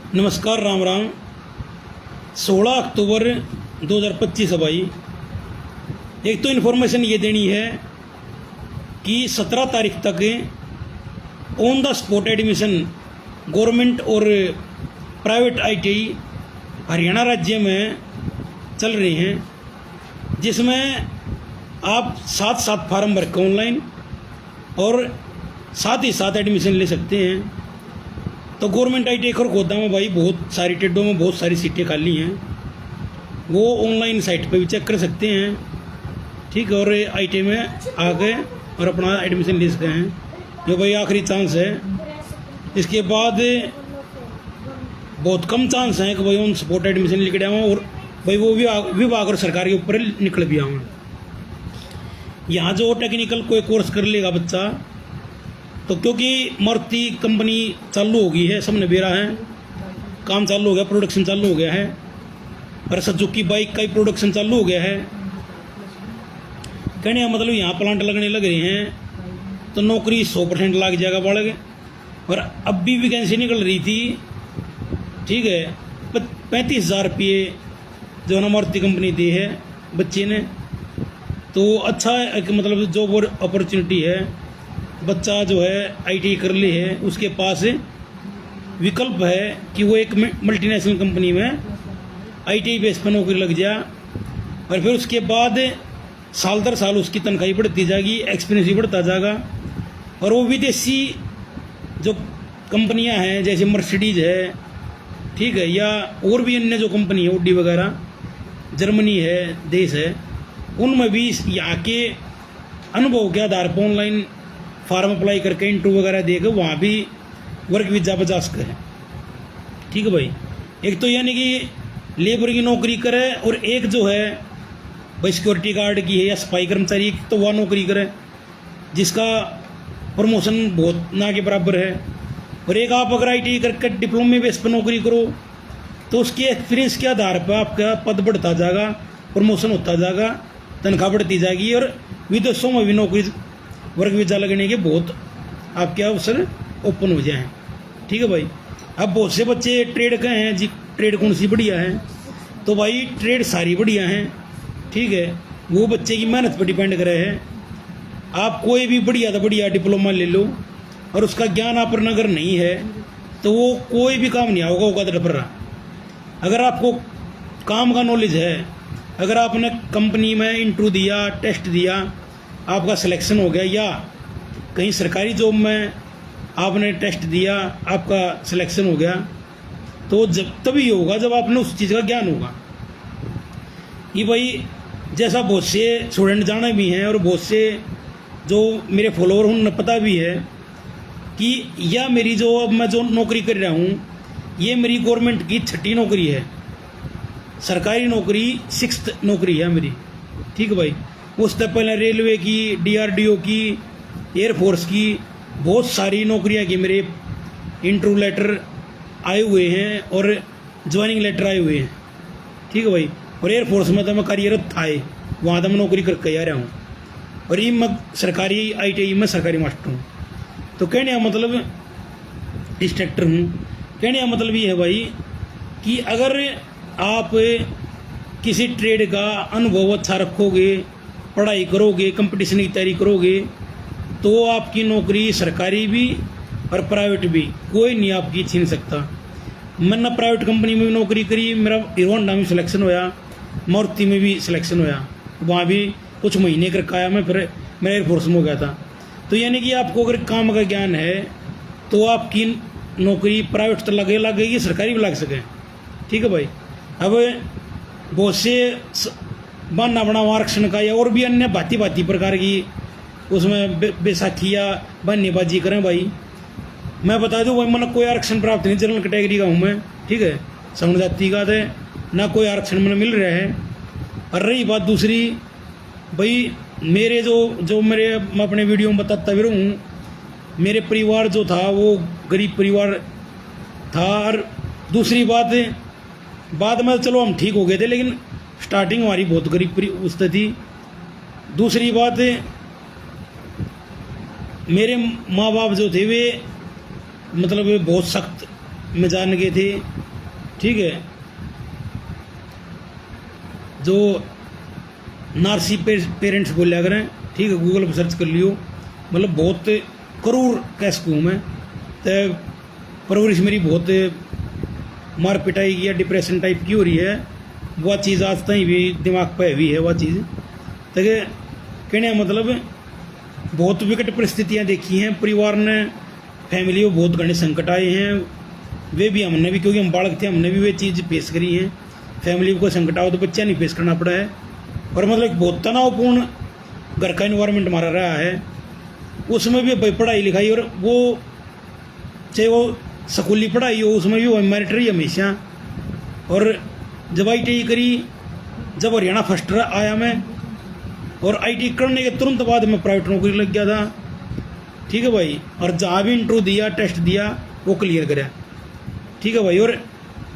नमस्कार, राम राम। 16 अक्टूबर 2025 है भाई। एक तो इन्फॉर्मेशन ये देनी है कि 17 तारीख तक on the spot admission government और प्राइवेट आईटीआई हरियाणा राज्य में चल रही हैं, जिसमें आप साथ फार्म भर के ऑनलाइन और साथ ही साथ एडमिशन ले सकते हैं। तो गवर्नमेंट आईटीआई खरगोदा में भाई बहुत सारी टेडों में बहुत सारी सीटें खाली हैं, वो ऑनलाइन साइट पे भी चेक कर सकते हैं। ठीक है, और आईटीआई में आ गए और अपना एडमिशन ले सकते हैं, जो भाई आखिरी चांस है। इसके बाद बहुत कम चांस हैं कि भाई ऑन स्पॉट एडमिशन लेके आऊँ और भाई वो विभाग और सरकार के ऊपर निकल भी आऊँ। यहाँ जो टेक्निकल कोई कोर्स कर लेगा बच्चा, तो क्योंकि मारुति कंपनी चालू हो गई है, सबने बेरा है, काम चालू हो गया, प्रोडक्शन चालू हो गया है, और सुजुकी बाइक का ही प्रोडक्शन चालू हो गया है। कहने का मतलब यहाँ प्लांट लगने लग रहे हैं तो नौकरी 100% लग जाएगा बालक। और अब भी वैकेंसी निकल रही थी, ठीक है, 35,000 रुपये जो है ना मारुति कंपनी दी है बच्चे ने। तो अच्छा एक मतलब जॉब और अपॉर्चुनिटी है। बच्चा जो है आईटीआई कर ली है, उसके पास विकल्प है कि वो एक मल्टीनेशनल कंपनी में आईटीआई बेस पर नौकरी लग जाए, और फिर उसके बाद साल दर साल उसकी तनख्वाही बढ़ती जाएगी, एक्सपीरियंस भी बढ़ता जाएगा। और वो विदेशी जो कंपनियां हैं जैसे मर्सिडीज है, ठीक है, या और भी अन्य जो कंपनी है ओडी वगैरह, जर्मनी है देश है, उनमें भी यहाँ के अनुभव के आधार पर ऑनलाइन फार्म अप्लाई करके इंटरव्यू वगैरह देकर वहाँ भी वर्क वीजा बजा सकते हैं। ठीक है भाई, एक तो यानी कि लेबर की नौकरी करे, और एक जो है भाई सिक्योरिटी गार्ड की है या सफाई कर्मचारी, तो वह नौकरी करे जिसका प्रमोशन बहुत ना के बराबर है। और एक आप अगर आईटीआई करके डिप्लोमे बेस पर नौकरी करो तो उसके एक्सपीरियंस के आधार पर आपका पद बढ़ता जाएगा, प्रमोशन होता जाएगा, तनख्वाह बढ़ती जाएगी, और विदेशों में भी नौकरी वर्क वीजा लगने के बहुत आपके अवसर ओपन हो जाए। ठीक है भाई। अब बहुत से बच्चे ट्रेड के हैं जी, ट्रेड कौन सी बढ़िया है, तो भाई ट्रेड सारी बढ़िया हैं। ठीक है, वो बच्चे की मेहनत पर डिपेंड करे है। आप कोई भी बढ़िया तो बढ़िया डिप्लोमा ले लो, और उसका ज्ञान आप पर अगर नहीं है तो वो कोई भी काम नहीं होगा पर रहा। अगर आपको काम का नॉलेज है, अगर आपने कंपनी में इंटरव्यू दिया, टेस्ट दिया, आपका सिलेक्शन हो गया, या कहीं सरकारी जॉब में आपने टेस्ट दिया, आपका सिलेक्शन हो गया, तो जब तभी होगा जब आपने उस चीज़ का ज्ञान होगा। कि भाई जैसा बहुत से स्टूडेंट जाने भी हैं और बहुत से जो मेरे फॉलोअर उन्हें पता भी है कि यह मेरी जो अब मैं जो नौकरी कर रहा हूँ, ये मेरी गवर्नमेंट की 6ठी नौकरी है, सरकारी नौकरी 6th नौकरी है मेरी। ठीक है भाई। उससे पहले रेलवे की, डीआरडीओ की, एयरफोर्स की बहुत सारी नौकरियां की मेरे इंटरव्यू लेटर आए हुए हैं और ज्वाइनिंग लेटर आए हुए हैं। ठीक है भाई। और एयरफोर्स में तो मैं कार्यरत था, वहाँ तो मैं नौकरी करके आ रहा हूँ, और ये मैं सरकारी आईटीआई में सरकारी मास्टर हूँ। तो कहने का मतलब इंस्ट्रक्टर हूँ। कहने का मतलब ये है भाई कि अगर आप किसी ट्रेड का अनुभव अच्छा रखोगे, पढ़ाई करोगे, कंपटीशन की तैयारी करोगे, तो आपकी नौकरी सरकारी भी और प्राइवेट भी कोई नहीं आपकी छीन सकता। मैंने प्राइवेट कंपनी में भी नौकरी करी, मेरा हीरो होंडा में सिलेक्शन होया, मारुति में भी सिलेक्शन होया, वहाँ भी कुछ महीने करके आया मैं, फिर मेरा एयरफोर्स में हो गया था। तो यानी कि आपको अगर काम का ज्ञान है तो आपकी नौकरी प्राइवेट तो लगेगी, सरकारी भी लग सके। ठीक है भाई। अब बहुत से बहाना बना आरक्षण का या और भी अन्य भांति प्रकार की उसमें बैसाखी या बहानेबाजी करें भाई। मैं बता दूं भाई, मैंने कोई आरक्षण प्राप्त नहीं, जनरल कैटेगरी का हूँ मैं। ठीक है, सवर्ण जाति का है ना, कोई आरक्षण मैंने मिल रहा है। और रही बात दूसरी भाई, मेरे जो मैं अपने वीडियो में बताता भी रहूँ, मेरे परिवार जो था वो गरीब परिवार था। और दूसरी बात, बाद में चलो हम ठीक हो गए थे, लेकिन स्टार्टिंग हमारी बहुत गरीब उससे थी। दूसरी बात, मेरे माँ बाप जो थे वे मतलब बहुत सख्त में जान गए थे, ठीक है, जो नार्सी पेरेंट्स बोलिया करें, ठीक है, गूगल पर सर्च कर लियो, मतलब बहुत करोड़ का स्कूम है। तो परवरिश मेरी बहुत मार पिटाई की या डिप्रेशन टाइप की हो रही है, वह चीज़ आज तक भी दिमाग पे हुई है वह चीज़। तो कहने मतलब बहुत विकट परिस्थितियाँ देखी हैं परिवार ने, फैमिली को बहुत घने संकट आए हैं, वे भी हमने भी, क्योंकि हम बालक थे, हमने भी वे चीज़ फेस करी है। फैमिली को संकट आओ तो बच्चा नहीं फेस करना पड़ा है। और मतलब बहुत तनावपूर्ण घर का इन्वायरमेंट हमारा रहा है, उसमें भी भाई पढ़ाई लिखाई, और वो चाहे वो स्कूली पढ़ाई हो उसमें भी वो मेरिट रही हमेशा। और जब ITI करी, जब हरियाणा फर्स्ट आया मैं, और ITI करने के तुरंत बाद मैं प्राइवेट नौकरी लग गया था, ठीक है भाई। और जहाँ भी इंटरव्यू दिया, टेस्ट दिया, वो क्लियर करा, ठीक है भाई। और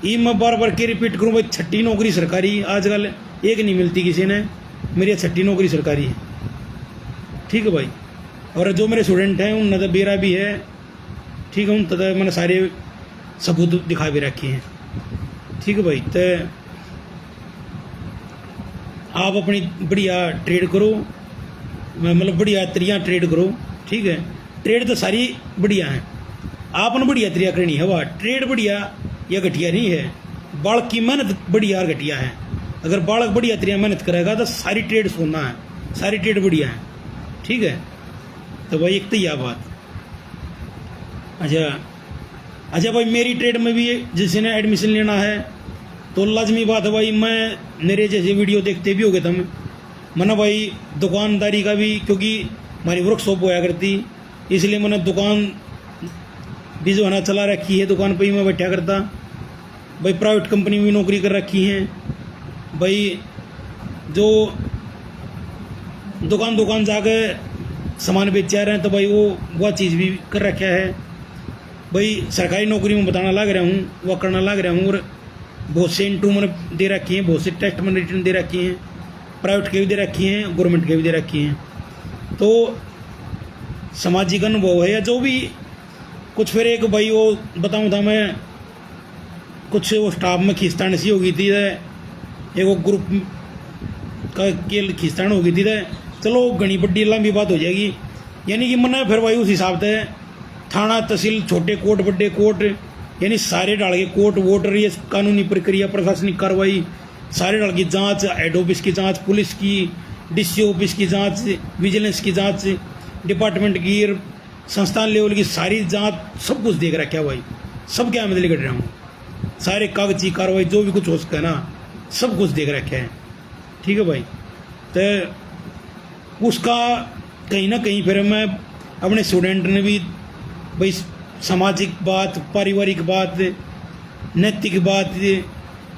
ये मैं बार बार के रिपीट करूँ भाई, छठी नौकरी सरकारी आजकल एक नहीं मिलती किसी ने, मेरी छठी नौकरी सरकारी है, ठीक है भाई। और जो मेरे स्टूडेंट हैं उन तो बेरा भी है, ठीक है, उन तथा मैंने सारे सबूत दिखा भी रखे हैं, ठीक है भाई। तो आप अपनी बढ़िया ट्रेड करो, मतलब बढ़िया तरिया ट्रेड करो, ठीक है। ट्रेड तो सारी बढ़िया है, आपने बढ़िया तरिया करनी है, वाह ट्रेड बढ़िया या घटिया नहीं है, बालक की मेहनत बढ़िया और घटिया है। अगर बालक बढ़िया तरिया मेहनत करेगा तो सारी ट्रेड सोना है, सारी ट्रेड बढ़िया है, ठीक है। तो भाई एक तो यह बात। अच्छा भाई, मेरी ट्रेड में भी जिसने एडमिशन लेना है तो लाजमी बात है भाई, मैं मेरे जैसे वीडियो देखते भी हो गए तुम, मैंने भाई दुकानदारी का भी, क्योंकि हमारी वर्कशॉप होया करती, इसलिए मैंने दुकान भी जो है ना चला रखी है, दुकान पे ही मैं बैठा करता भाई। प्राइवेट कंपनी में नौकरी कर रखी है भाई, जो दुकान जाके सामान बेच रहे हैं, तो भाई वह चीज़ भी कर रखा है भाई। सरकारी नौकरी में बताना लग रहा हूँ, वह करना लग रहा हूँ, और बहुत से इंटरव्यू मैंने दे रखी हैं, बहुत से टेस्ट मैंने रिटर्न दे रखी हैं, प्राइवेट के भी दे रखी हैं, गवर्नमेंट के भी दे रखी हैं। तो सामाजिक अनुभव है या जो भी कुछ, फिर एक भाई वो बताऊँ था मैं, कुछ वो स्टाफ में खींचतान सी हो गई थी, एक वो ग्रुप का के खींचतान हो गई थी, चलो घनी बड्डी लंबी बात हो जाएगी, यानी कि मैंने फिर भाई उस हिसाब से थाना तहसील छोटे कोर्ट बड़े कोर्ट यानी सारे डाल के कोर्ट वोटर, ये कानूनी प्रक्रिया प्रशासनिक कार्रवाई सारे डाल की जाँच, हेड ऑफिस की जाँच, पुलिस की, DC ऑफिस की जाँच, विजिलेंस की जाँच, डिपार्टमेंट की, संस्थान लेवल की सारी जाँच, सब कुछ देख रखा है भाई, सब क्या मैं कर रहा हूँ, सारे कागजी कार्रवाई जो भी कुछ हो सकता है ना, सब कुछ देख रखा है, ठीक है भाई। तो उसका कहीं ना कहीं फिर मैं अपने स्टूडेंट ने भी भाई सामाजिक बात, पारिवारिक बात, नैतिक बात,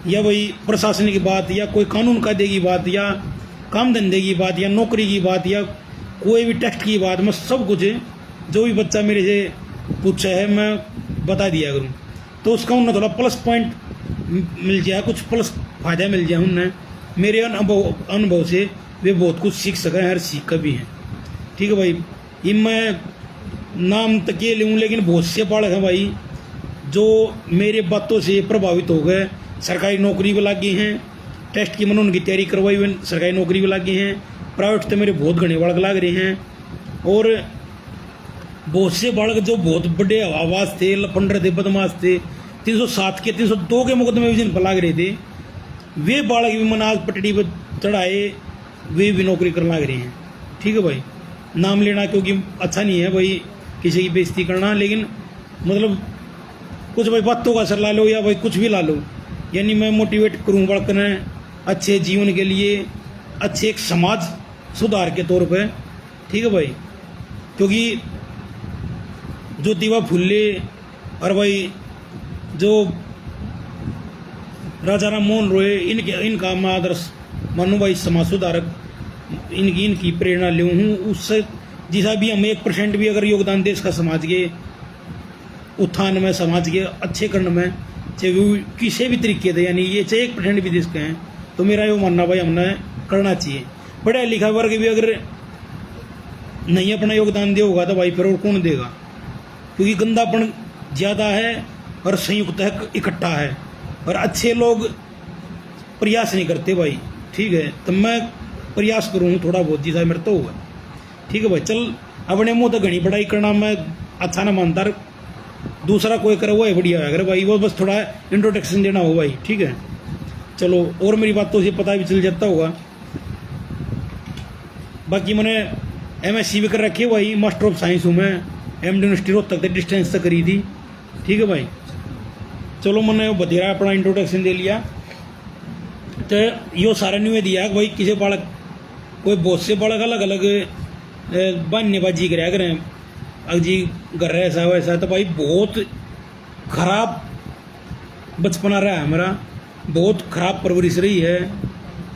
या भाई प्रशासनिक बात, या कोई कानून कायदे की बात, या काम धंधे की बात, या नौकरी की बात, या कोई भी टेस्ट की बात, मैं सब कुछ जो भी बच्चा मेरे से पूछा है मैं बता दिया करूँ, तो उसका उन्हें थोड़ा प्लस पॉइंट मिल जाए, कुछ प्लस फायदा मिल जाए उन्हें, मेरे अनुभव से वे बहुत कुछ सीख सकें, हर सीख का भी है, ठीक है भाई। ये मैं नाम तक ये लूँ, लेकिन बहुत से बालक हैं भाई जो मेरे बातों से प्रभावित हो गए, सरकारी नौकरी भी लग गई हैं, टेस्ट की मैंने उनकी तैयारी करवाई हुई, सरकारी नौकरी भी लग गई हैं, प्राइवेट तो मेरे बहुत घने बालक लग रहे हैं, और बहुत से बालक जो बहुत बड़े आवाज थे, लफंडर थे, बदमाश थे, 307 के 302 के मुकदमे भी जिन पर लग रहे थे, वे बालक भी मैंने आज पटड़ी पर चढ़ाए, वे भी नौकरी करने लग रहे हैं, ठीक है भाई। नाम लेना क्योंकि अच्छा नहीं है भाई किसी की बेइज्जती करना, लेकिन मतलब कुछ भाई बातों का असर ला लो या भाई कुछ भी ला लो, यानी मैं मोटिवेट करूँ बालक ने अच्छे जीवन के लिए, अच्छे एक समाज सुधार के तौर पे, ठीक है भाई। क्योंकि ज्योतिबा फुले और भाई जो राजा राम मोहन रॉय, इनका मैं आदर्श मानूँ भाई, समाज सुधारक, इनकी प्रेरणा ले हूँ। उससे जिसा भी हम 1% भी अगर योगदान दे इसका समाज के उत्थान में, समाज के अच्छे करने में, चाहे वो किसी भी तरीके से, यानी ये चाहे 1% भी देश के हैं, तो मेरा ये मानना भाई हमने करना चाहिए। पढ़ा लिखा वर्ग भी अगर नहीं अपना योगदान दे होगा तो भाई फिर और कौन देगा, क्योंकि गंदापन ज़्यादा है और संयुक्त है, इकट्ठा है, और अच्छे लोग प्रयास नहीं करते भाई, ठीक है। तो मैं प्रयास करूँ थोड़ा बहुत जिसा मेरे तो हुआ, ठीक है भाई। चल अपने मुँह तो घनी पढ़ाई करना मैं अच्छा ना मानता, दूसरा कोई करे वो है बढ़िया है, अगर भाई वो बस थोड़ा इंट्रोडक्शन देना हो भाई, ठीक है। चलो, और मेरी बात तो उसे पता भी चल जाता होगा। बाकी मैंने MSc भी कर रखी है भाई, मास्टर ऑफ साइंस हूँ मैं, MD यूनिवर्सिटी रोहतक तक डिस्टेंस तक करी थी, ठीक है भाई। चलो, मैंने बतेरा अपना इंट्रोडक्शन दे लिया। तो यो सारा नहीं दिया भाई, किसी बालक कोई बहुत से बालक अलग अलग बहानेबाजी कराया करें, अजी कर रहे ऐसा वैसा, तो भाई बहुत खराब बचपना रहा है मेरा, बहुत खराब परवरिश रही है,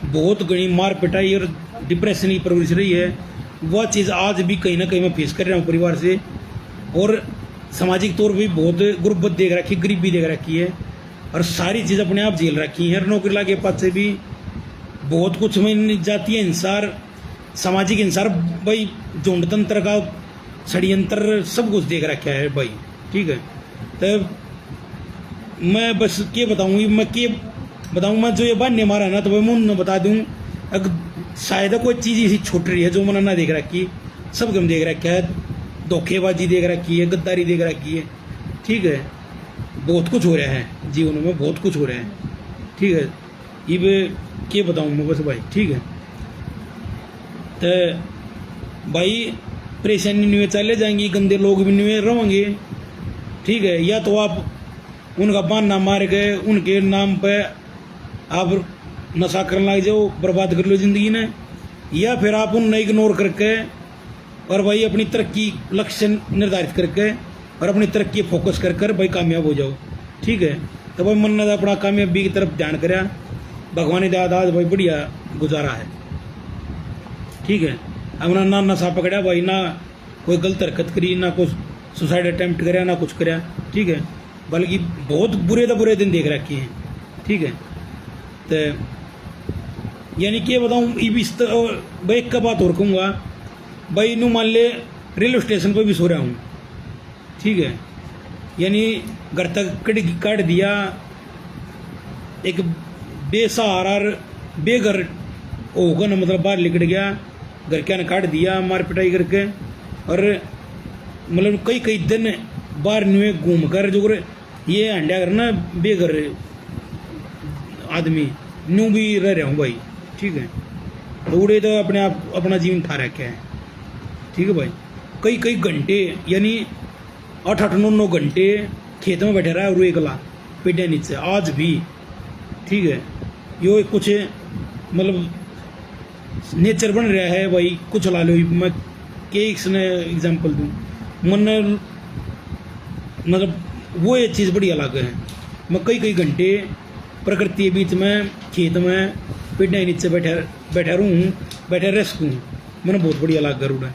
बहुत घनी मार पिटाई और डिप्रेशन की परवरिश रही है। वह चीज़ आज भी कहीं ना कहीं मैं फेस कर रहा हूँ परिवार से, और सामाजिक तौर पर भी बहुत गुर्बत देख रखी, गरीबी देख रखी है, और सारी चीज़ अपने आप झेल रखी है। नौकरी लागे पास से भी बहुत कुछ में जातीय हिंसार, सामाजिक हिंसार भाई, झुंड तंत्र का षड्यंत्र सब कुछ देख रखा है भाई, ठीक है। तो मैं बस क्या बताऊँ, मैं जो ये बहाने मारा है ना, तो मैं उन्हें बता दूँ, अगर शायद कोई चीज़ ऐसी छूट रही है जो मैंने ना देख रखी, सब कम देख रखा है, धोखेबाजी देख रखी है, गद्दारी देख रखी है, ठीक है। बहुत कुछ हो रहा है जीवन में, बहुत कुछ हो रहा है, ठीक है। ये क्या बताऊँ मैं बस भाई, ठीक है। तो भाई परेशानी नहीं चले जाएंगी, गंदे लोग भी नहीं रहेंगे, ठीक है। या तो आप उनका बहाना मार गए, उनके नाम पे आप नशा करने लग जाओ, बर्बाद कर लो जिंदगी ने, या फिर आप उन्हें इग्नोर करके और भाई अपनी तरक्की लक्ष्य निर्धारित करके और अपनी तरक्की फोकस कर कर भाई कामयाब हो जाओ, ठीक है। तो भाई मन ने अपना कामयाबी की तरफ ध्यान कराया, भगवान दाद आज भाई बढ़िया गुजारा है, ठीक है। अपना ना नशा पकड़ा भाई, ना कोई गलत हरकत करी, ना कुछ सुसाइड अटेम्प्ट कराया, ना कुछ कराया, ठीक है। बल्कि बहुत बुरे दिन देख रखे हैं, ठीक है। तो यानी कि बताऊँ, भाई एक का बात और कहूँगा भाई, नू मान ले रेलवे स्टेशन पर भी सो रहा हूँ, ठीक है। यानी घर तक काट दिया, एक बेसहारा बेघर होगा ना, मतलब बाहर निकल गया, घर के ने काट दिया मार पिटाई करके, और मतलब कई दिन बाहर नुए घूम कर जो ये हंडिया कर ना बेघर आदमी न्यू भी रह रहा हूँ भाई, ठीक है। उड़े तो अपने आप अपना जीवन ठा रखा है, ठीक है भाई। कई घंटे यानी 8-9 घंटे खेत में बैठे रहा है, रुए गला पेड़िया नीचे आज भी, ठीक है। यो कुछ मतलब नेचर बन रहा है भाई, कुछ ला लो। मैं इसने एग्जाम्पल दूँ, मन मतलब वो ये चीज़ बड़ी अलग है। मैं कई घंटे प्रकृति के बीच में खेत में पेड़िया नीचे बैठा रहूँ, बैठे रह सकूँ, मैंने बहुत बढ़िया लग गया है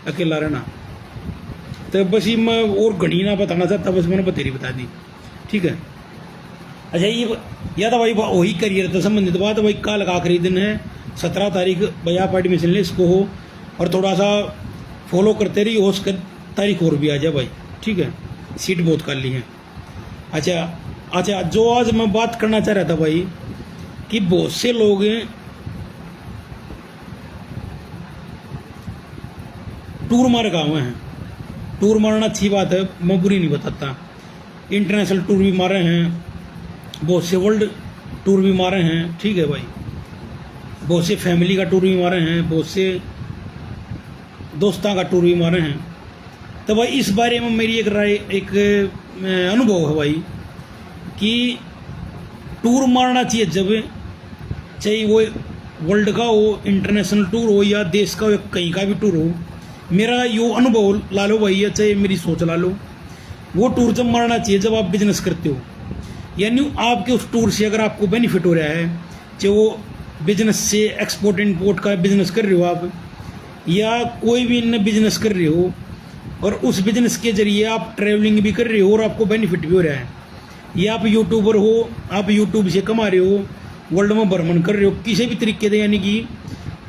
अकेला रहना। तो बस ये मैं और घनी ना बताना चाहता, बस मैंने बतेरी बता दी, ठीक है। अच्छा, ये या तो भाई वही करियर से संबंधित बात भाई, कल का आखिरी दिन है 17 तारीख भाई, आप एडमिशन ले इसको हो, और थोड़ा सा फॉलो करते रहिए, हो उसका तारीख और भी आ जाए भाई, ठीक है। सीट बहुत खाली है। अच्छा, जो आज मैं बात करना चाह रहा था भाई, कि बहुत से लोग टूर मार का हुए हैं। टूर मारना अच्छी बात है, मैं बुरी नहीं बताता। इंटरनेशनल टूर भी मारे हैं, बहुत से वर्ल्ड टूर भी मारे हैं, ठीक है भाई। बहुत से फैमिली का टूर भी मारे हैं, बहुत से दोस्तों का टूर भी मारे हैं। तो भाई इस बारे में मेरी एक राय, एक अनुभव है भाई, कि टूर मारना चाहिए जब, चाहे वो वर्ल्ड का हो, इंटरनेशनल टूर हो, या देश का हो, कहीं का भी टूर हो। मेरा यो अनुभव ला लो भाई, या चाहे मेरी सोच ला लो, वो टूर जब मारना चाहिए जब आप बिजनेस करते हो, यानी आपके उस टूर से अगर आपको बेनिफिट हो रहा है, चाहे वो बिजनेस से एक्सपोर्ट इंपोर्ट का बिजनेस कर रहे हो आप, या कोई भी इन बिजनेस कर रहे हो, और उस बिजनेस के जरिए आप ट्रैवलिंग भी कर रहे हो और आपको बेनिफिट भी हो रहा है, या आप यूट्यूबर हो, आप यूट्यूब से कमा रहे हो, वर्ल्ड में भ्रमण कर रहे हो किसी भी तरीके से, यानी कि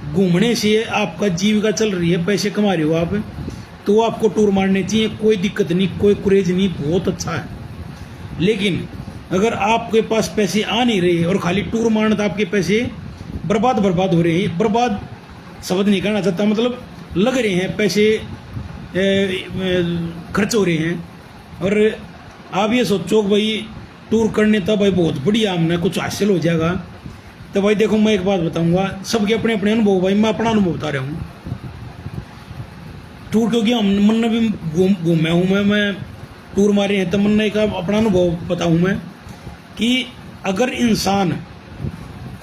घूमने से आपका जीविका चल रही है, पैसे कमा रहे हो आप, तो आपको टूर मारने चाहिए, कोई दिक्कत नहीं, कोई क्रेज नहीं, बहुत अच्छा है। लेकिन अगर आपके पास पैसे आ नहीं रहे और खाली टूर मारना तो आपके पैसे बर्बाद हो रहे हैं। बर्बाद शब्द नहीं कहना चाहता, मतलब लग रहे हैं पैसे, खर्च हो रहे हैं। और आप ये सोचो कि भाई टूर करने तब भाई बहुत बढ़िया हमने कुछ हासिल हो जाएगा। तो भाई देखो मैं एक बात बताऊंगा, सबके अपने अपने अनुभव, भाई मैं अपना अनुभव बता रहा हूँ। टूर क्योंकि हम मन में भी घूमे हूँ मैं टूर मारे हैं, तो मन ने का अपना अनुभव बताऊँ मैं कि अगर इंसान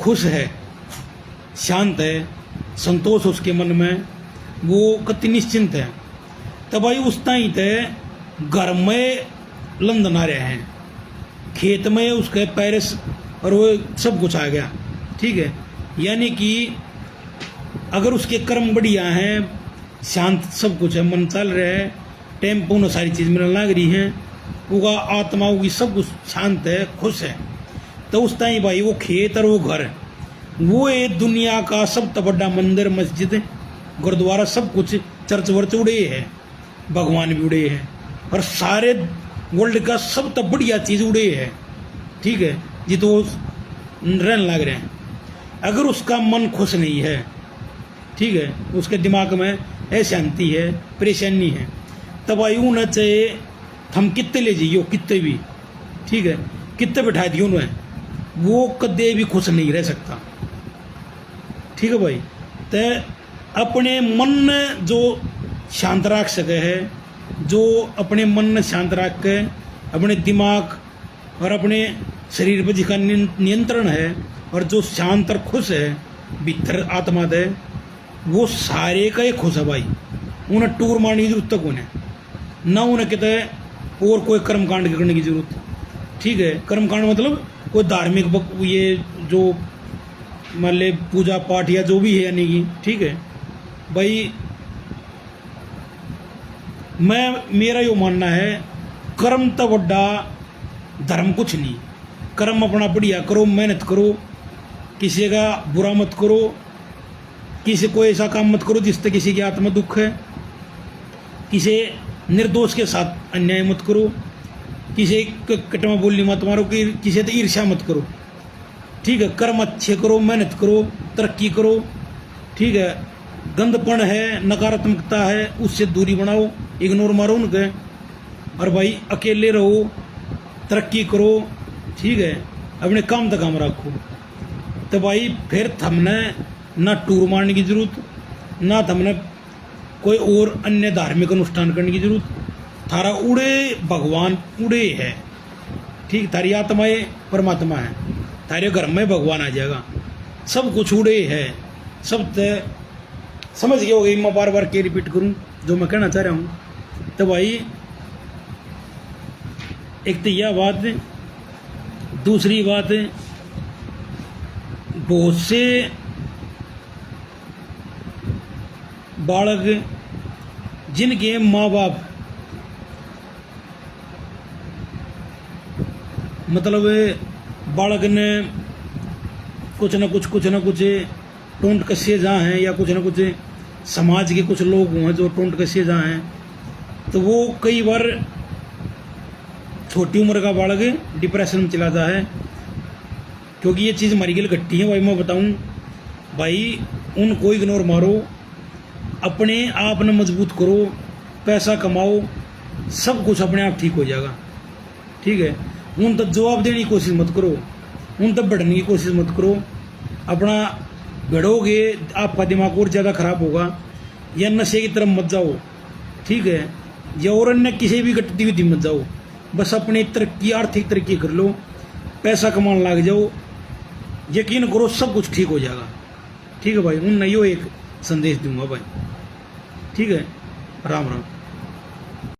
खुश है, शांत है, संतोष उसके मन में, वो कति निश्चिंत है, तो भाई उस टाइम तय घर में लंदन आ रहे हैं, खेत में उसके पैरस और वो सब कुछ आ गया। ठीक है, यानी कि अगर उसके कर्म बढ़िया हैं, शांत सब कुछ है, मन चल रहा है, टेम्पो न सारी चीज़ मिलने लग रही हैं, उगा आत्मा होगी, सब कुछ शांत है, खुश है, तो उस टाइम भाई वो खेत और वो घर, वो ये दुनिया का सब तो बड़ा मंदिर, मस्जिद, गुरुद्वारा, सब कुछ चर्च वर्च उड़े है, भगवान भी उड़े हैं, और सारे वर्ल्ड का सब तो बढ़िया चीज़ उड़े है। ठीक है जी, तो रहने लग रहे हैं। अगर उसका मन खुश नहीं है, ठीक है, उसके दिमाग में अशांति है, परेशानी है, तब आयु न चाहे हम कितने ले जाइयो, कितने भी, ठीक है, कितने बैठा दियो उन्हें, वो कदे भी खुश नहीं रह सकता। ठीक है भाई, तो अपने मन जो शांत रख सके है, जो अपने मन शांत रख के अपने दिमाग और अपने शरीर पर जिसका नियंत्रण है, और जो शांत और खुश है भीतर आत्मा दे, वो सारे का ही खुश है भाई। उन्हें टूर मारने की जरूरत तक उन्हें ना, उन्हें कहते और कोई कर्मकांड करने की जरूरत। ठीक है, कर्मकांड मतलब कोई धार्मिक ये जो मान ले पूजा पाठ या जो भी है, यानी कि ठीक है भाई, मेरा यो मानना है, कर्म तो बड़ा धर्म कुछ नहीं। कर्म अपना बढ़िया करो, मेहनत करो, किसी का बुरा मत करो, किसी को ऐसा काम मत करो जिससे किसी की आत्मा दुख है, किसी निर्दोष के साथ अन्याय मत करो, किसी कटमा बोलनी मत मारो, कि किसी तो ईर्ष्या मत करो। ठीक है, कर्म अच्छे करो, मेहनत करो, तरक्की करो। ठीक है, गंदपन है, नकारात्मकता है, उससे दूरी बनाओ, इग्नोर मारो उनके, और भाई अकेले रहो, तरक्की करो। ठीक है, अपने काम तक काम रखो, तो भाई फिर हमने ना टूर मारने की जरूरत, ना हमने कोई और अन्य धार्मिक अनुष्ठान करने की जरूरत। थारा उड़े भगवान उड़े है। ठीक, थारी आत्माएं परमात्मा है, थारे घर में भगवान आ जाएगा, सब कुछ उड़े है, सब तय समझ गए हो गई। मैं बार बार के रिपीट करूं जो मैं कहना चाह रहा हूं, तो भाई एक तो यह बात, दूसरी बात, बहुत से बालक जिनके माँ बाप मतलब बालक ने कुछ न कुछ टोंट कसिए जहाँ हैं, या कुछ न कुछ समाज के कुछ लोग हुए जो टोंट कसिए जहाँ हैं, तो वो कई बार छोटी उम्र का बालक डिप्रेशन में चला जाता है, क्योंकि ये चीज़ हमारी गल घट्टी है भाई। मैं बताऊं भाई, उनको इग्नोर मारो, अपने आप ने मजबूत करो, पैसा कमाओ, सब कुछ अपने आप ठीक हो जाएगा। ठीक है, उन तक जवाब देने की कोशिश मत करो, उन तक बढ़ने की कोशिश मत करो, अपना बढ़ोगे आपका दिमाग और ज़्यादा खराब होगा, या नशे की तरफ मत जाओ। ठीक है, या और अन्य किसी भी गतिविधि मत जाओ, बस अपनी तरक्की, आर्थिक तरक्की कर लो, पैसा कमाने लग जाओ, यकीन करो सब कुछ ठीक हो जाएगा। ठीक है भाई, उन नहीं हो एक संदेश दूंगा भाई। ठीक है, राम राम।